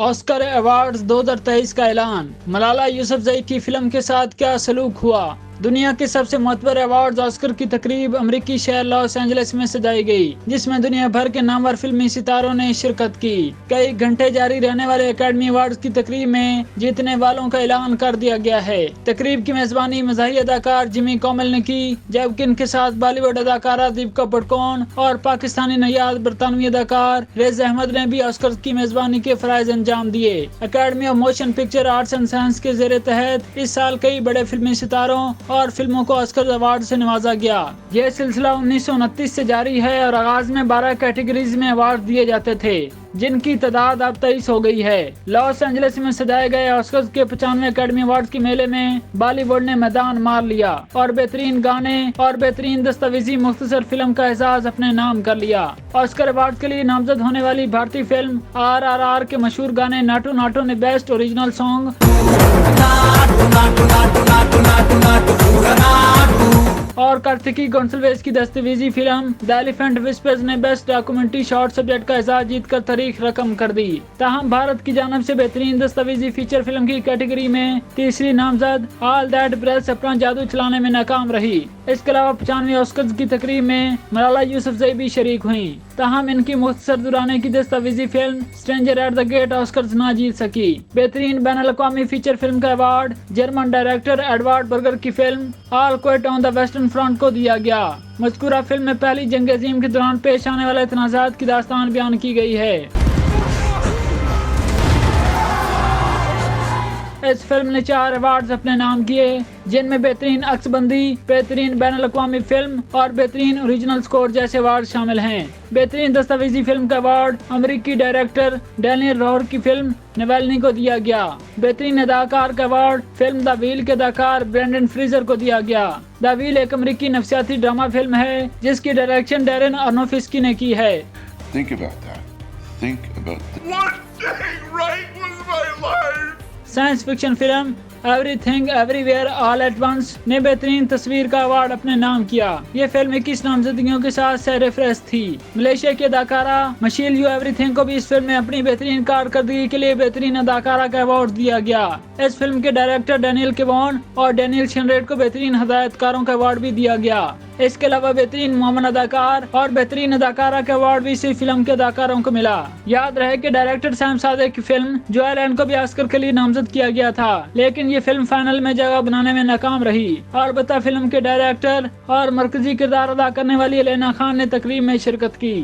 Oscar awards 2023 का ऐलान। मलाला यूसुफजई की फिल्म के साथ क्या सलूक हुआ। दुनिया के सबसे महत्वपूर्ण अवार्ड्स ऑस्कर की तकरीब अमेरिकी शहर लॉस एंजलिस में सजाई गई, जिसमें दुनिया भर के नामवर फिल्मी सितारों ने शिरकत की। कई घंटे जारी रहने वाले एकेडमी अवार्ड्स की तकरीब में जीतने वालों का ऐलान कर दिया गया है। तकरीब की मेजबानी मज़ाही अदाकार जिमी कोमेल ने की, जबकि इनके साथ बॉलीवुड अदाकारा दीपिका पादुकोण और पाकिस्तानी नयाद बरतानवी अदाकार रेज़ अहमद ने भी ऑस्कर की मेजबानी के फराइज अंजाम दिए। Academy of motion picture arts and science के जेर तहत इस साल कई बड़े फिल्मी सितारों और फिल्मों को ऑस्कर अवार्ड से नवाजा गया। यह सिलसिला 1929 से जारी है और आगाज में 12 कैटेगरीज में अवार्ड दिए जाते थे, जिनकी तादाद अब 23 हो गई है। लॉस एंजलिस में सजाए गए ऑस्कर के 95 अकेडमी अवार्ड्स के मेले में बॉलीवुड ने मैदान मार लिया और बेहतरीन गाने और बेहतरीन दस्तावेजी मुख्तसर फिल्म का एजाज अपने नाम कर लिया। ऑस्कर अवार्ड के लिए नामजद होने वाली भारतीय फिल्म RRR के मशहूर गाने नाटू नाटू ने बेस्ट ओरिजिनल सॉन्ग और कार्तिकी गोंसल्वेस की दस्तावेजी फिल्म द एलिफेंट विस्पर्स ने बेस्ट डॉक्यूमेंट्री शॉर्ट सब्जेक्ट का एजाज जीतकर तारीख रकम कर दी। ताहम भारत की जानिब से बेहतरीन दस्तावेजी फीचर फिल्म की कैटेगरी में तीसरी नामजद ऑल दैट ब्रेथ अपना जादू चलाने में नाकाम रही। इसके अलावा 95 ऑस्कर की तकरीब में मलाला यूसुफजई भी शरीक हुई। ताहम इनकी मुख्तसर दुराने की दस्तावेजी film Stranger at the Gate Oscars ना जीत सकी। बेहतरीन बैनुल-अक़वामी फीचर फिल्म का award German director Edward Berger की film All Quiet on the Western Front को दिया गया। मज़कूरा फिल्म में पहली जंग अज़ीम के दौरान पेश आने वाले तनाज़ात की दास्तान बयान की गई है। इस फिल्म ने 4 अवार्ड्स अपने नाम किए, जिनमें बेहतरीन अक्सबंदी, बेहतरीन बैनुल-अक़वामी फिल्म और बेहतरीन ओरिजिनल स्कोर जैसे अवार्ड शामिल हैं। बेहतरीन दस्तावेजी फिल्म का अवार्ड अमेरिकी डायरेक्टर डैनियल रोहर की फिल्म नवेलनी को दिया गया। बेहतरीन अदाकार का अवार्ड फिल्म द व्हील के अदाकार ब्रेंडन फ्रीजर को दिया गया। द व्हील एक अमेरिकी नफसियाती ड्रामा फिल्म है, जिसकी डायरेक्शन डैरेन अरोनोफ्स्की ने की है। Think about that. Think about that. One thing right was my life. Science fiction film Everything Everywhere All at Once ने बेहतरीन तस्वीर का अवार्ड अपने नाम किया। ये फिल्म 21 नामजदगियों के साथ सर-ए-फहरिस्त थी। मलेशिया की अदाकारा मशील यू एवरीथिंग को भी इस फिल्म में अपनी बेहतरीन कारकर्दगी के लिए बेहतरीन अदाकारा का अवार्ड दिया गया। इस फिल्म के डायरेक्टर डैनियल केवॉन और डैनियल शेनरेट को बेहतरीन हदायतकारों का अवार्ड भी दिया गया। इसके अलावा बेहतरीन मोमन अदाकार और बेहतरीन अदाकारा का अवार्ड भी इसी फिल्म के अदाकारों को मिला। याद रहे कि डायरेक्टर सैम सादिक की फिल्म जोएल एंड को भी ऑस्कर के लिए नामजद किया गया था, लेकिन ये फिल्म फाइनल में जगह बनाने में नाकाम रही। और बता फिल्म के डायरेक्टर और मरकजी किरदार अदा करने वाली एलेना खान ने तकरीब में शिरकत की।